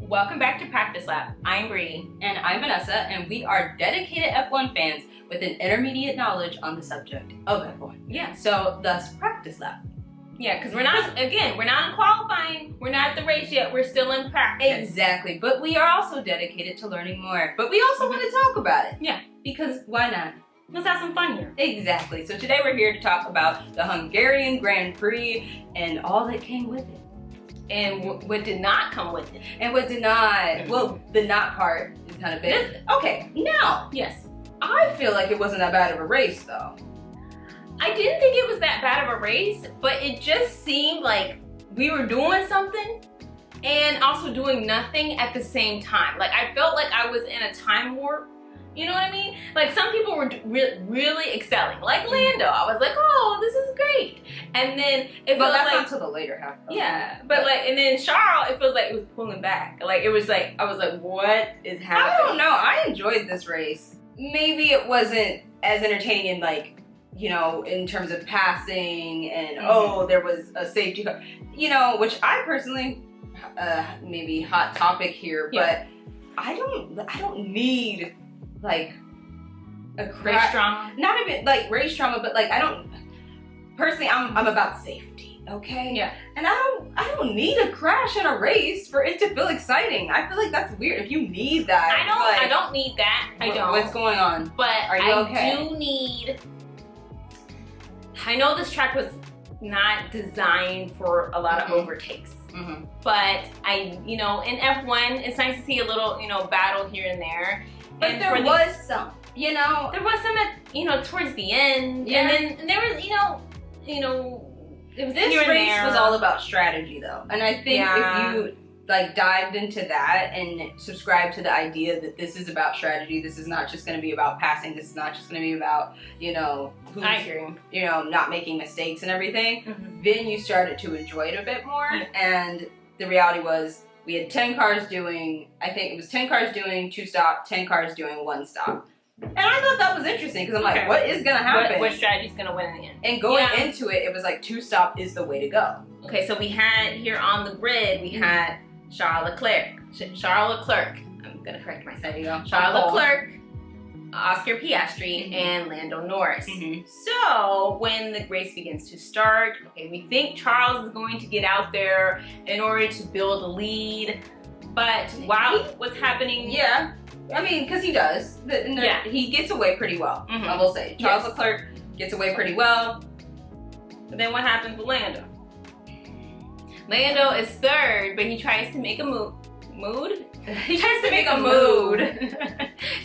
Welcome back to Practice Lab. I'm Bree. And I'm Vanessa, and we are dedicated F1 fans with an intermediate knowledge on the subject of F1. Yeah. So, thus, Practice Lab. Yeah, because we're not in qualifying. We're not at the race yet. We're still in practice. Exactly. But we are also dedicated to learning more. But we also want to talk about it. Yeah. Because why not? Let's have some fun here. Exactly. So today we're here to talk about the Hungarian Grand Prix and all that came with it. And what did not come with it. And what did not. Well, the not part is kind of big. Okay, now. Yes. I feel like it wasn't that bad of a race, though. I didn't think it was that bad of a race, but it just seemed like we were doing something and also doing nothing at the same time. Like, I felt like I was in a time warp. You know what I mean? Like, some people were really excelling. Like Lando, I was like, oh, this is great. And then it felt that's like, not until the later half. Yeah, but like, and then Charles, it feels like it was pulling back. Like, it was like, I was like, what is happening? I don't know. I enjoyed this race. Maybe it wasn't as entertaining in, like, you know, in terms of passing and oh, there was a safety car, you know, which I personally, maybe hot topic here, but I don't need like a race drama. Not even like race drama, but like I don't personally. I'm about safety, okay? Yeah. And I don't need a crash in a race for it to feel exciting. I feel like that's weird. If you need that, I don't need that. I don't. What's going on? But are you okay? do need. I know this track was not designed for a lot of overtakes. But you know, in F1, it's nice to see a little, you know, battle here and there. But and there was some, you know. There was some at, you know, towards the end. Yeah. And then there was, you know, it was this here and race there. was all about strategy, though. And I think Yeah. if you like dived into that and subscribed to the idea that this is about strategy, this is not just going to be about passing, this is not just going to be about, you know, who's, I agree. you know, not making mistakes and everything, then you started to enjoy it a bit more. Yeah. And the reality was we had 10 cars doing, I think it was 10 cars doing 2 stop, 10 cars doing 1 stop. And I thought that was interesting because I'm like, what is going to happen? What strategy's going to win in the end? And going into it, it was like 2 stop is the way to go. Okay, so we had here on the grid, we had Charles Leclerc. I'm going to correct myself. There you go. Charles Leclerc, Oscar Piastri, and Lando Norris. So when the race begins to start, okay, we think Charles is going to get out there in order to build a lead. But wow, what's happening? Yeah, I mean, because he does. He gets away pretty well, I will say. Charles Leclerc gets away pretty well. But then what happens with Lando? Lando is third, but he tries to make a mood. He tries to make a mood.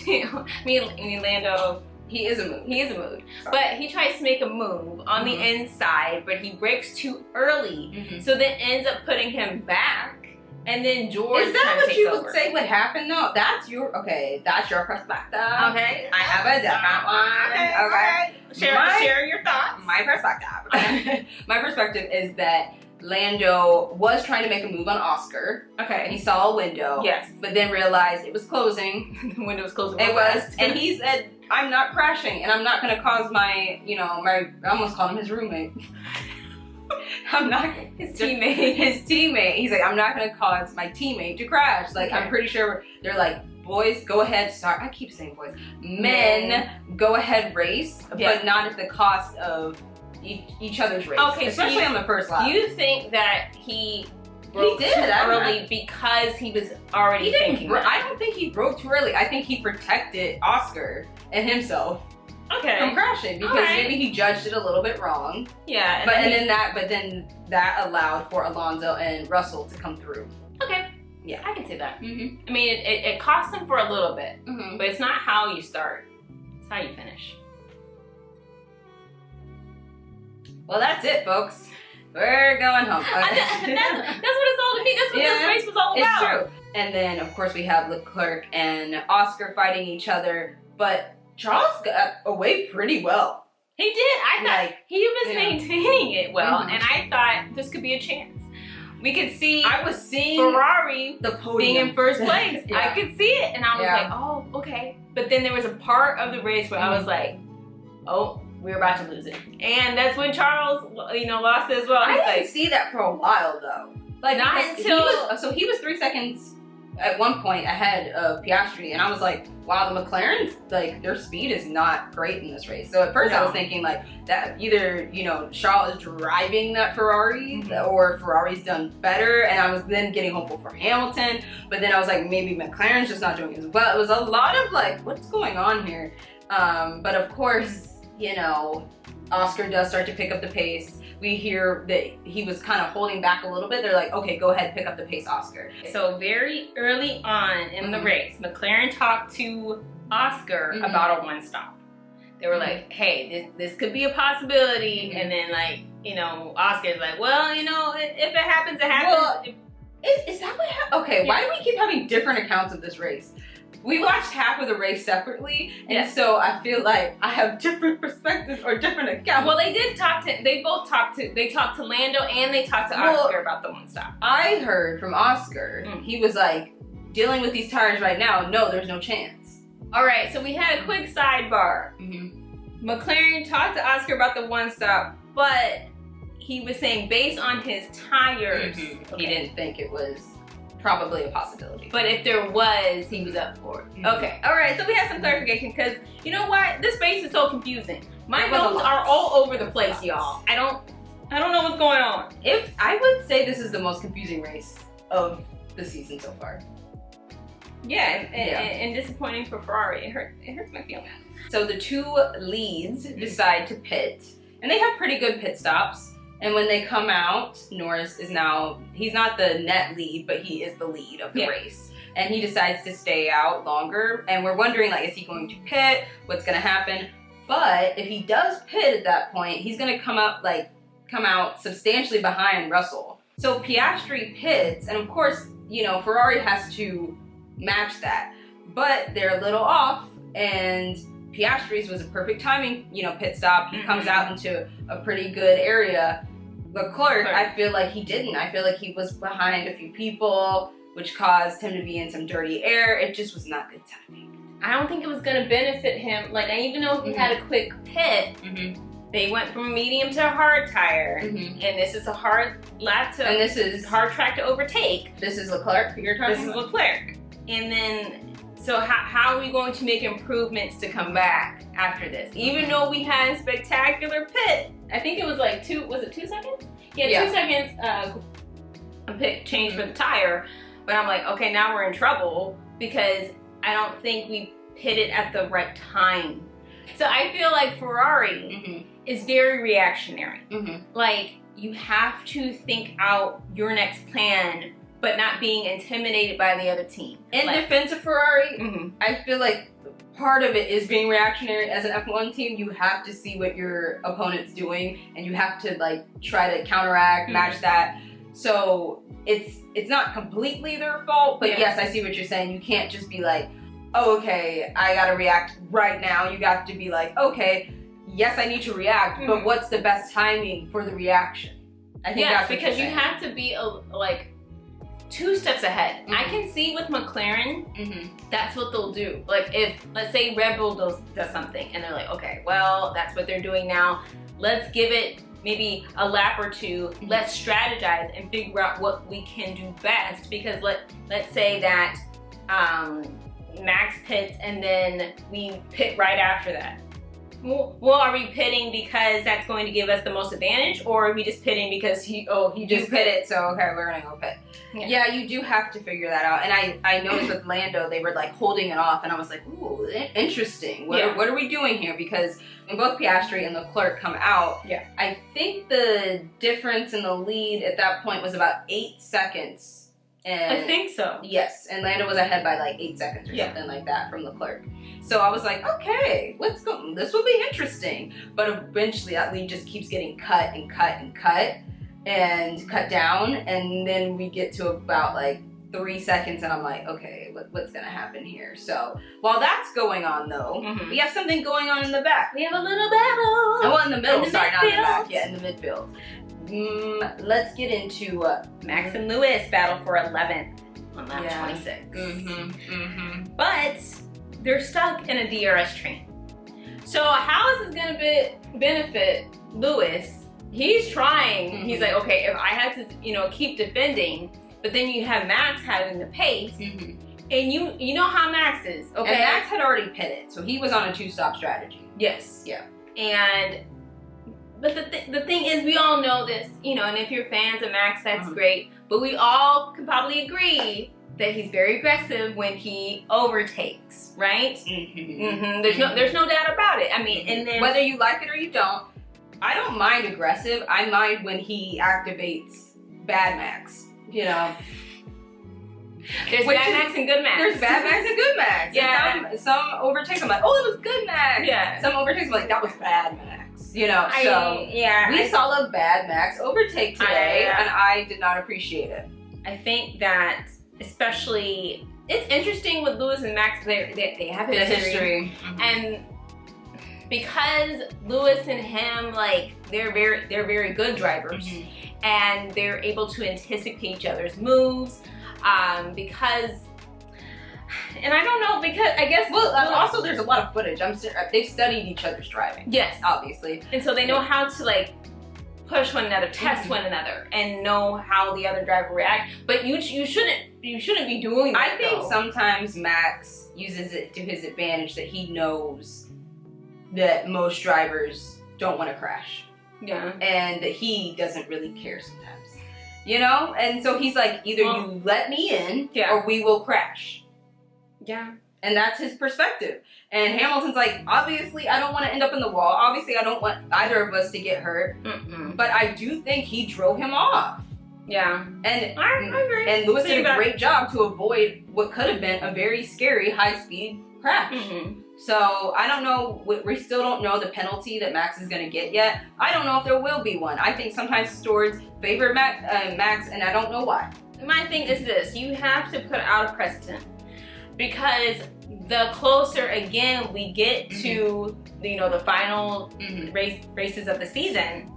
You know, I mean, Lando, he is a mood. He is a mood. But he tries to make a move on the inside, but he brakes too early. So that ends up putting him back. And then George is that what you over. Would say would happen though? That's your perspective. Okay. I have a different one. Okay. Share your thoughts. My perspective. My perspective is that Lando was trying to make a move on Oscar. Okay. He saw a window. Yes. But then realized it was closing. The window was closing. It was. And he said, I'm not crashing and I'm not going to cause my, you know, I almost called him his roommate. I'm not his teammate. He's like, I'm not going to cause my teammate to crash. Like, I'm pretty sure they're like, boys, go ahead. Sorry, I keep saying boys. Men, go ahead, race, but not at the cost of each other's race. Okay, especially on the first lap. You think that he broke too early because he was already thinking that? I don't think he broke too early. I think he protected Oscar and himself from crashing because maybe he judged it a little bit wrong. Yeah. But then that allowed for Alonso and Russell to come through. Okay. Yeah, I can see that. I mean, it cost him for a little bit, but it's not how you start. It's how you finish. Well, that's it, folks. We're going home. Okay. That's what it's all to be. That's what this race was all about. It's true. And then, of course, we have Leclerc and Oscar fighting each other, but Charles got away pretty well. He did. I thought he was maintaining it well, and I thought this could be a chance. We could see. I was seeing Ferrari the podium being in first place. I could see it, and I was like, "Oh, okay." But then there was a part of the race where I was like, "Oh, we're about to lose it," and that's when Charles, you know, lost it as well. I didn't see that for a while though. Like not until he was 3 seconds at one point ahead of Piastri, and I was like, wow, the McLarens, like, their speed is not great in this race. So at first I was thinking like that either, you know, Charles is driving that Ferrari or Ferrari's done better, and I was then getting hopeful for Hamilton, but then I was like, maybe McLaren's just not doing as well. It was a lot of like, what's going on here? But of course, you know, Oscar does start to pick up the pace. We hear that he was kind of holding back a little bit. They're like, okay, go ahead, pick up the pace, Oscar. So very early on in the race, McLaren talked to Oscar about a one stop. They were like, hey, this could be a possibility. And then like, you know, Oscar's like, well, you know, if it happens, it happens. Well, is that what happened? Okay, why do we keep having different accounts of this race? We watched half of the race separately, and so I feel like I have different perspectives or different accounts. Well, they talked to Lando and they talked to Oscar about the one stop. I heard from Oscar, he was like, dealing with these tires right now, no, there's no chance. All right, so we had a quick sidebar. McLaren talked to Oscar about the one stop, but he was saying based on his tires, he didn't think it was probably a possibility. But if there was, he was up for it. Okay, all right, so we have some clarification because you know what? This race is so confusing. My notes are all over the place, y'all. I don't know what's going on. I would say this is the most confusing race of the season so far. Yeah, and disappointing for Ferrari. It hurts my feelings. So the two leads decide to pit, and they have pretty good pit stops. And when they come out, Norris is now, he's not the net lead, but he is the lead of the race. And he decides to stay out longer. And we're wondering, like, is he going to pit? What's going to happen? But if he does pit at that point, he's going to come out substantially behind Russell. So Piastri pits, and of course, you know, Ferrari has to match that. But they're a little off, and Piastri's was a perfect timing, you know, pit stop. He comes out into a pretty good area. Leclerc, I feel like he didn't. I feel like he was behind a few people, which caused him to be in some dirty air. It just was not good timing. I don't think it was going to benefit him. Like, even though he had a quick pit, they went from medium to hard tire, and this is a hard lap to, and this is hard track to overtake. This is Leclerc you're talking about? This is Leclerc. And then, so how are we going to make improvements to come back after this? Even though we had a spectacular pit, I think it was like 2 seconds? Yeah, 2 seconds a pit change for the tire. But I'm like, okay, now we're in trouble because I don't think we pitted at the right time. So I feel like Ferrari is very reactionary. Like, you have to think out your next plan, but not being intimidated by the other team. In defense of Ferrari, I feel like part of it is being reactionary. As an F1 team, you have to see what your opponent's doing, and you have to like try to counteract, match that. So it's not completely their fault, but yes, I see what you're saying. You can't just be like, oh, okay, I gotta react right now. You got to be like, okay, yes, I need to react, but what's the best timing for the reaction? I think that's because you have to be like 2 steps ahead. I can see with McLaren, that's what they'll do. Like, if, let's say Red Bull does something and they're like, okay, well, that's what they're doing now. Let's give it maybe a lap or 2. Let's strategize and figure out what we can do best. Because let's say that Max pits and then we pit right after that. Well, are we pitting because that's going to give us the most advantage, or are we just pitting because he just pitted, so okay, we're gonna go pit. Yeah, you do have to figure that out. And I noticed with Lando, they were like holding it off, and I was like, ooh, interesting. What are we doing here? Because when both Piastri and Leclerc come out, I think the difference in the lead at that point was about 8 seconds. And I think so. Yes, and Lando was ahead by like 8 seconds or something like that from Leclerc. So I was like, okay, let's go. This will be interesting. But eventually that lead just keeps getting cut and cut and cut and cut down. And then we get to about like 3 seconds and I'm like, okay, what's gonna happen here? So while that's going on though, we have something going on in the back. We have a little battle. Oh, in the middle, not in the back. Yeah, in the midfield. Let's get into Max and Lewis battle for 11th on lap 26. But they're stuck in a DRS train. So how is this gonna benefit Lewis? He's trying. He's like, okay, if I had to, keep defending, but then you have Max having the pace, and you know how Max is, okay? And Max had already pitted, so he was on a 2-stop strategy. Yes. Yeah. But the thing is, we all know this, you know, and if you're fans of Max, that's great. But we all can probably agree that he's very aggressive when he overtakes, right? There's no doubt about it. I mean, and then whether you like it or you don't, I don't mind aggressive. I mind when he activates bad Max. You know, there's bad Max and good Max. There's bad Max and good Max. Yeah. And some overtakes. I'm like, oh, it was good Max. Yeah. Some overtakes. I'm like, that was bad Max. You know. We saw a bad Max overtake today, and I did not appreciate it. I think that, especially, it's interesting with Lewis and Max. They have history. And because Lewis and him, like, they're very good drivers, and they're able to anticipate each other's moves. Because, and I don't know, because I guess also there's a lot of footage. They've studied each other's driving. Yes, obviously, and so they know how to, like, push one another, test one another, and know how the other driver reacts. But you shouldn't be doing that. I think sometimes Max uses it to his advantage that he knows that most drivers don't want to crash. Yeah. And that he doesn't really care sometimes. You know? And so he's like, either you let me in or we will crash. Yeah. And that's his perspective. And Hamilton's like, obviously I don't want to end up in the wall. Obviously I don't want either of us to get hurt. But I do think he drove him off. Yeah. And I agree. And Lewis did a great job to avoid what could have been a very scary high-speed crash. So I don't know, we still don't know the penalty that Max is going to get yet. I don't know if there will be one. I think sometimes the stewards favor Max, and I don't know why. My thing is this: you have to put out a precedent, because the closer again we get to the final races of the season,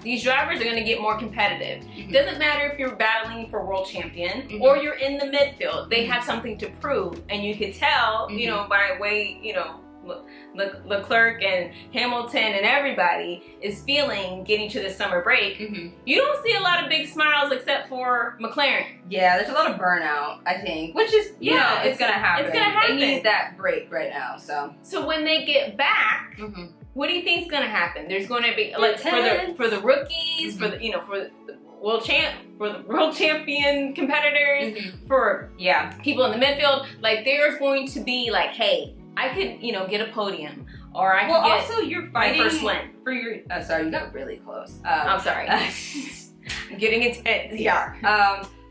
these drivers are going to get more competitive. Doesn't matter if you're battling for world champion or you're in the midfield. They have something to prove, and you could tell, by the way, Leclerc and Hamilton and everybody is feeling getting to the summer break. You don't see a lot of big smiles except for McLaren. Yeah, there's a lot of burnout, I think, which is, it's going to happen. It's going to happen. They need that break right now, so. So when they get back, what do you think is going to happen? There's going to be, like, for the rookies, for the world champion competitors, for people in the midfield, like, there's going to be like, hey, I could, get a podium, or I could get also you're fighting my first win. For your, sorry, you got really close. I'm sorry. I'm getting intense.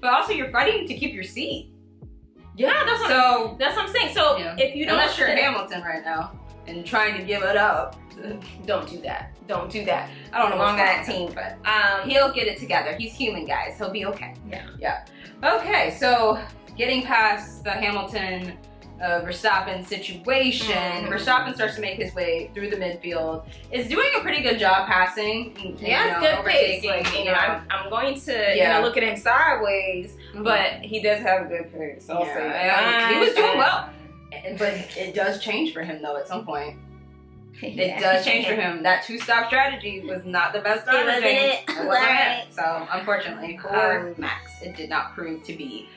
But also you're fighting to keep your seat. Yeah, that's what I'm saying. So if you don't, unless you're Hamilton right now and trying to give it up, don't do that. Don't do that. I don't know on that team, but he'll get it together. He's human, guys. He'll be okay. Yeah. Okay, so getting past the Hamilton Verstappen situation, Verstappen starts to make his way through the midfield, is doing a pretty good job passing. He has good pace. Like, I'm going to look at him sideways, but he does have a good pace. I'll say that. He was doing well, but it does change for him though at some point. It does change for him. That 2-stop strategy was not the best It wasn't it. So unfortunately for Max, it did not prove to be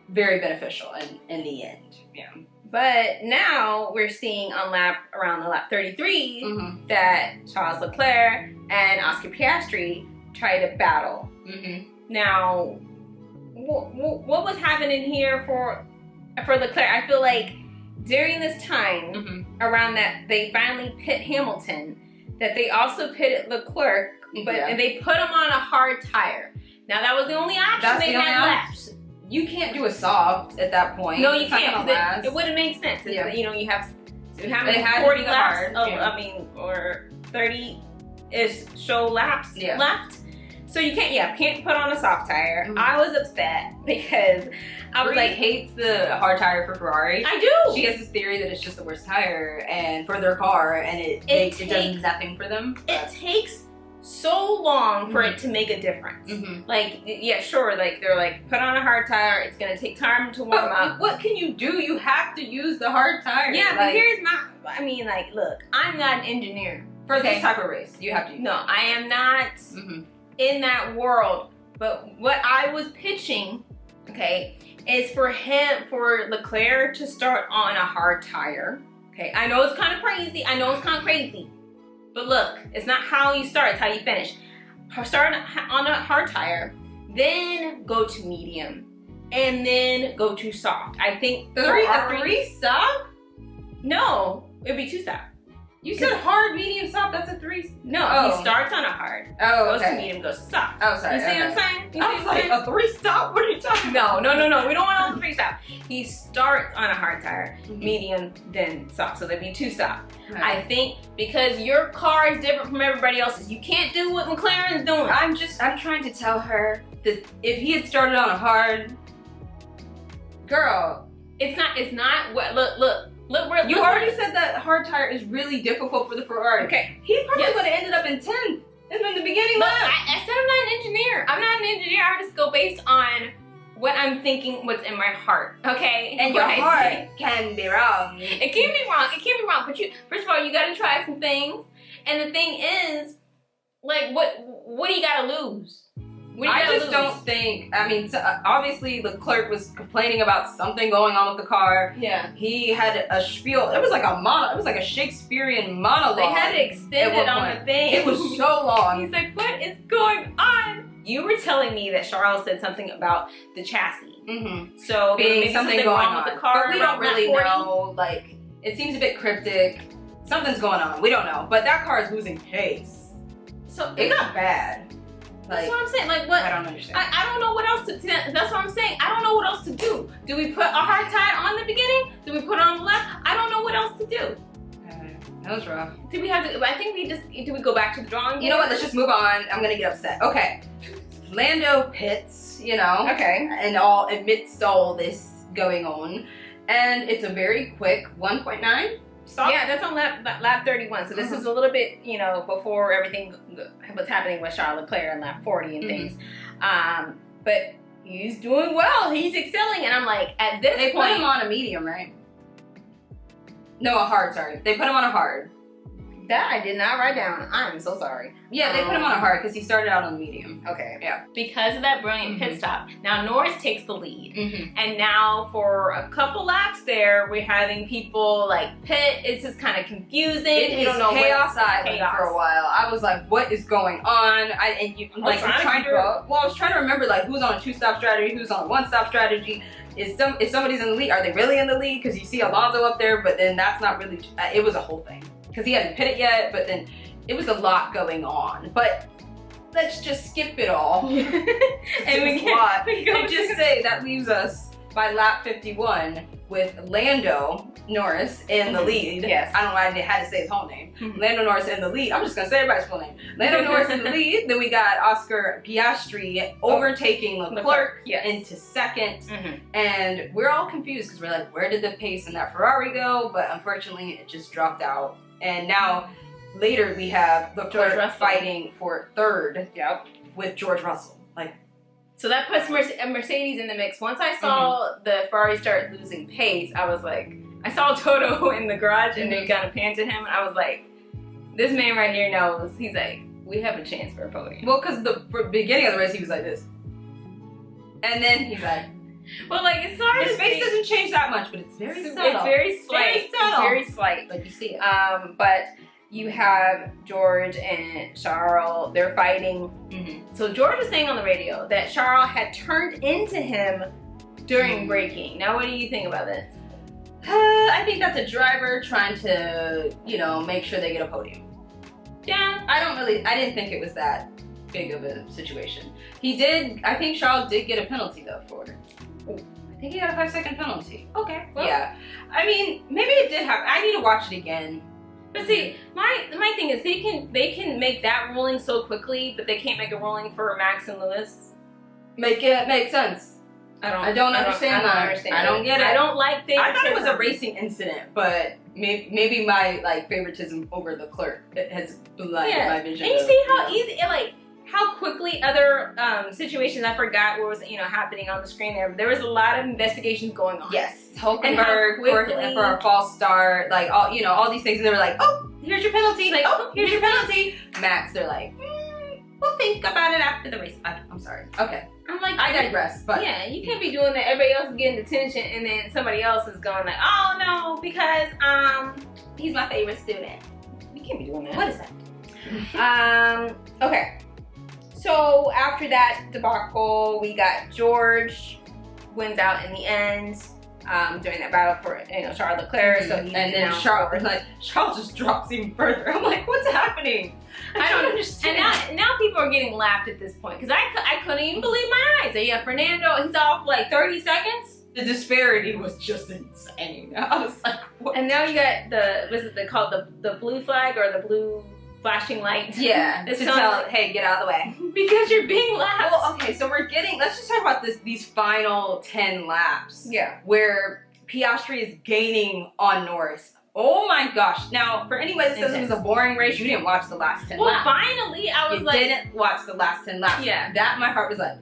very beneficial in the end. Yeah. But now we're seeing around lap 33 that Charles Leclerc and Oscar Piastri try to battle. Now, what was happening here for Leclerc? I feel like during this time, around that they finally pit Hamilton, that they also pitted Leclerc, and they put him on a hard tire. Now that was the only option they had left. You can't do a soft at that point. No, you can't, because it wouldn't make sense. You have 40 laps, or 30-ish show laps left. So you can't put on a soft tire. I was upset because I was hates the hard tire for Ferrari. I do. She has this theory that it's just the worst tire and for their car, and it does nothing for them. It takes so long for it to make a difference. Like, sure, like they're like, put on a hard tire, it's gonna take time to warm up. What can you do? You have to use the hard tire. Yeah, but here's look, I'm not an engineer. For this type of race, you have to use No, I am not in that world. But what I was pitching okay, is for Leclerc to start on a hard tire. Okay, I know it's kind of crazy. But look, it's not how you start, it's how you finish. Start on a hard tire, then go to medium, and then go to soft. I think a three stop? No, it'd be 2 stop. You said hard, medium, soft. That's a 3. No, he starts on a hard. Oh, goes to medium, goes to soft. Oh, sorry. You see what I'm saying? I was like, a 3 stop? What are you talking about? No. We don't want all 3 stop. He starts on a hard tire, medium, then soft. So there'd be 2 stop. Okay. I think because your car is different from everybody else's, you can't do what McLaren's doing. I'm trying to tell her that if he had started on a hard, girl, it's not what. Look. You already said that hard tire is really difficult for the Ferrari. Okay. He probably would have ended up in 10th in the beginning lap. I said I'm not an engineer. I just go based on what I'm thinking, what's in my heart. Okay? And your heart can be wrong. It can be wrong. But first of all, you gotta try some things. And the thing is, like, what do you gotta lose? I just don't think, obviously Leclerc was complaining about something going on with the car. Yeah. He had a spiel. It was like a Shakespearean monologue. They had to extend it on the thing. It was so long. He's like, what is going on? You were telling me that Charles said something about the chassis. Mm-hmm. So being something going wrong on with the car. But we don't really know. Like, it seems a bit cryptic. Something's going on. We don't know. But that car is losing pace. So it got bad. That's what I'm saying. Like, what? I don't understand. I don't know what else to. That's what I'm saying. I don't know what else to do. Do we put a hard tire on the beginning? Do we put it on the left? I don't know what else to do. That was rough. Do we have to? I think do we go back to the drawing board? You know what? Let's just move on. I'm gonna get upset. Okay. Lando pits, Okay. And amidst all this going on, and it's a very quick 1.9 stop. Yeah, that's on lap 31. So this is a little bit, before everything was happening with Charles Leclerc in lap 40 and things. But he's doing well. He's excelling, and I'm like, at this point, they put him on a medium, right? No, a hard. Sorry, they put him on a hard. That I did not write down. I'm so sorry. Yeah, they put him on a hard because he started out on the medium. Okay. Yeah. Because of that brilliant pit stop. Now Norris takes the lead. Mm-hmm. And now for a couple laps there, we're having people like pit. It's just kind of confusing. It is chaos island for a while. I was like, what is going on? I was trying to remember like who's on a 2-stop strategy, who's on a 1-stop strategy. If somebody's in the lead, are they really in the lead? Because you see Alonso up there, but then that's not really. It was a whole thing. Because he hadn't pitted yet, but then it was a lot going on. But let's just skip it all. And we can just say that leaves us by lap 51 with Lando Norris in the lead. Yes. I don't know why I had to say his whole name. Lando Norris in the lead. I'm just going to say everybody's full name. Lando Norris in the lead. Then we got Oscar Piastri overtaking Leclerc into second. And we're all confused because we're like, where did the pace in that Ferrari go? But unfortunately, it just dropped out. And now, later we have Leclerc fighting for third with George Russell. So that puts Mercedes in the mix. Once I saw the Ferrari start losing pace, I was like, I saw Toto in the garage and they kind of panned to him, and I was like, this man right here knows. He's like, we have a chance for a podium. Well, because the beginning of the race, he was like this. And then he's like, well, like, it's hard. His face doesn't change that much, but it's very subtle. It's very slight. Very subtle. It's very slight. But you see it. But you have George and Charles. They're fighting. So George was saying on the radio that Charles had turned into him during braking. Now, what do you think about this? I think that's a driver trying to, make sure they get a podium. Yeah. I didn't think it was that big of a situation. I think Charles did get a penalty though for it. I think he got a 5-second penalty. Okay. Well, yeah. I mean, maybe it did happen. I need to watch it again. But see, my thing is they can make that ruling so quickly, but they can't make a ruling for Max and Lewis. Make it make sense. I don't understand that. I don't get it. I don't like things. I thought it was a racing incident, but maybe my favoritism over the clerk has blinded my vision. And you see how easy, how quickly other situations, I forgot what was happening on the screen there. There was a lot of investigations going on. Yes, Hulkenberg for a false start, all these things, and they were like, oh, here's your penalty. Here's your penalty. Max, they're like, we'll think about it after the race. I'm sorry. Okay. I'm like, I digress, but yeah, you can't be doing that. Everybody else is getting attention, and then somebody else is going like, oh no, because he's my favorite student. You can't be doing that. What is that? Okay. So after that debacle, we got George wins out in the end. During that battle for Charles Leclerc. So he and then Charles just drops even further. I'm like, what's happening? I don't understand. And now people are getting laughed at this point because I couldn't even believe my eyes. Yeah, Fernando, he's off like 30 seconds. The disparity was just insane. I was like, what? And now you got called the blue flag or the blue flashing light? Yeah, to tell, hey, get out of the way. Because you're being laughed. Well, okay, so let's just talk about these final 10 laps. Yeah. Where Piastri is gaining on Norris. Oh my gosh. Now, for anybody that says it was a boring race, you didn't watch the last 10 laps. Well, finally, I was you didn't watch the last 10 laps. Yeah. That, my heart was like...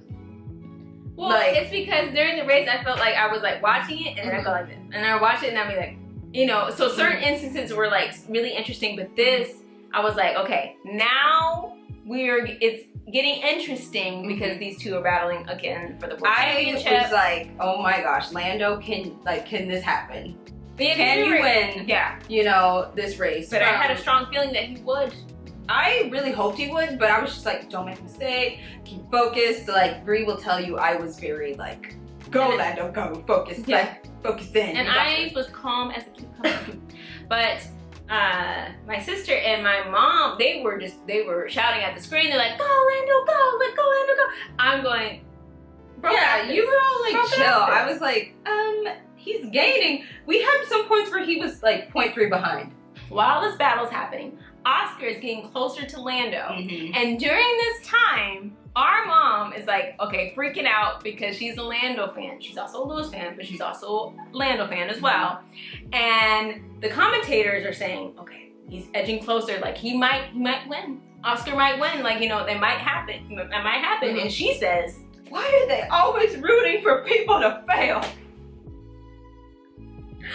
Well, it's because during the race, I felt like I was like watching it, and then I go like this. And I watch it, and I'd be like, so certain instances were like really interesting, but this, I was like, okay, now it's getting interesting because these two are battling again for the world championship. I was like, oh my gosh, Lando, can this happen? Yeah, can you win? Yeah. This race? But I had a strong feeling that he would. I really hoped he would, but I was just like, don't make a mistake, keep focused. Like Bree will tell you, I was very like, go Lando, go, focus, like focus in. And I was calm as a cucumber. But my sister and my mom, they were shouting at the screen. They're like, go Lando, go, let go Lando, go. I'm going, you were all like chill. I was like, he's gaining. We had some points where he was like 0.3 behind. While this battle's happening, Oscar is getting closer to Lando. And during this time, our mom is like, okay, freaking out because she's a Lando fan. She's also a Lewis fan, but she's also a Lando fan as well. And the commentators are saying, okay, he's edging closer. Like he might win. Oscar might win. Like, it might happen. It might happen. And she says, why are they always rooting for people to fail?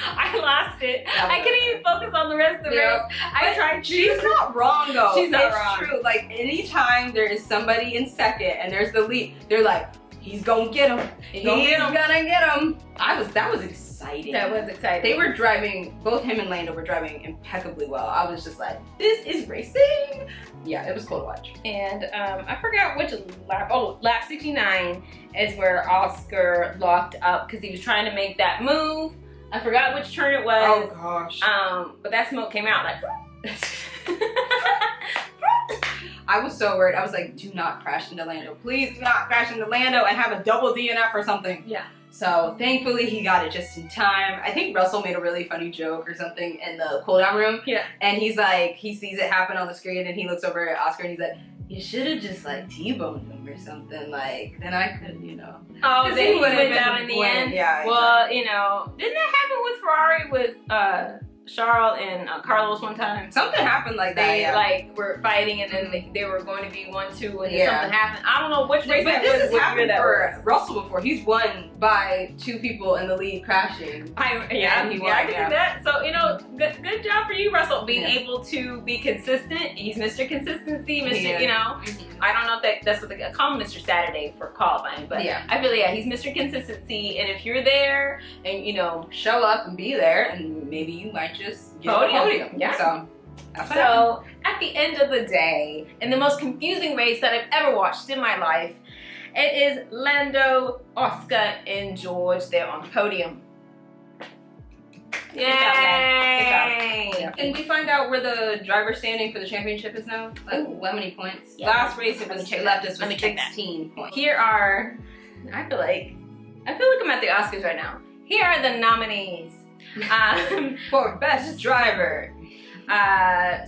I lost it. I couldn't even focus on the rest of the race. I tried. She's not wrong though. She's not wrong. It's true. Like anytime there is somebody in second and there's the lead, they're like, he's gonna get him. He's gonna get him. That was exciting. That was exciting. They were driving, both him and Lando were driving impeccably well. I was just like, this is racing. Yeah, it was cool to watch. And I forgot which lap. Oh, lap 69 is where Oscar locked up because he was trying to make that move. I forgot which turn it was. Oh gosh. But that smoke came out like. I was so worried. I was like, do not crash into Lando. Please do not crash into Lando and have a double DNF or something. Yeah. So thankfully he got it just in time. I think Russell made a really funny joke or something in the cool down room. Yeah. And he's like, he sees it happen on the screen and he looks over at Oscar and he's like, you should have just like T-boned him or something. Like, then I could, Oh, then he went down in the end? Yeah. Well, didn't that happen with Ferrari with Charles and Carlos one time? Something happened like that. They like were fighting and then they were going to be 1-2 and then something happened. I don't know which race but that this was. has happened for Russell before. He's won by 2 people in the lead crashing. I can see that. So good job for you, Russell, being able to be consistent. He's Mr. Consistency, Mr. I don't know if that's what they call him, Mr. Saturday for qualifying, but I feel he's Mr. Consistency. And if you're there and show up and be there, and maybe you might just get the podium. Yeah. So at the end of the day, in the most confusing race that I've ever watched in my life, it is Lando, Oscar, and George there on the podium. Yay! Good job. Can we find out where the driver standing for the championship is now? Like, how many points? Yeah. Last race it was left us with 16 points. Here are, I feel like I'm at the Oscars right now. Here are the nominees for best driver.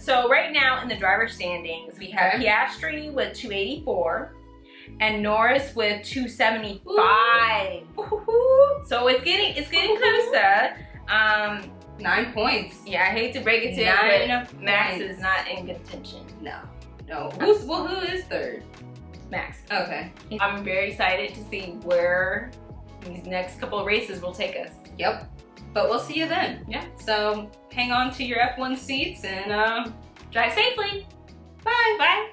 So right now in the driver standings, we have Piastri with 284 and Norris with 275. So it's getting closer. 9 points. Yeah, I hate to break it to you, but Max is not in contention. No. Who is third? Max. Okay. I'm very excited to see where these next couple of races will take us. Yep. But we'll see you then. Yeah. So hang on to your F1 seats and drive safely. Bye. Bye.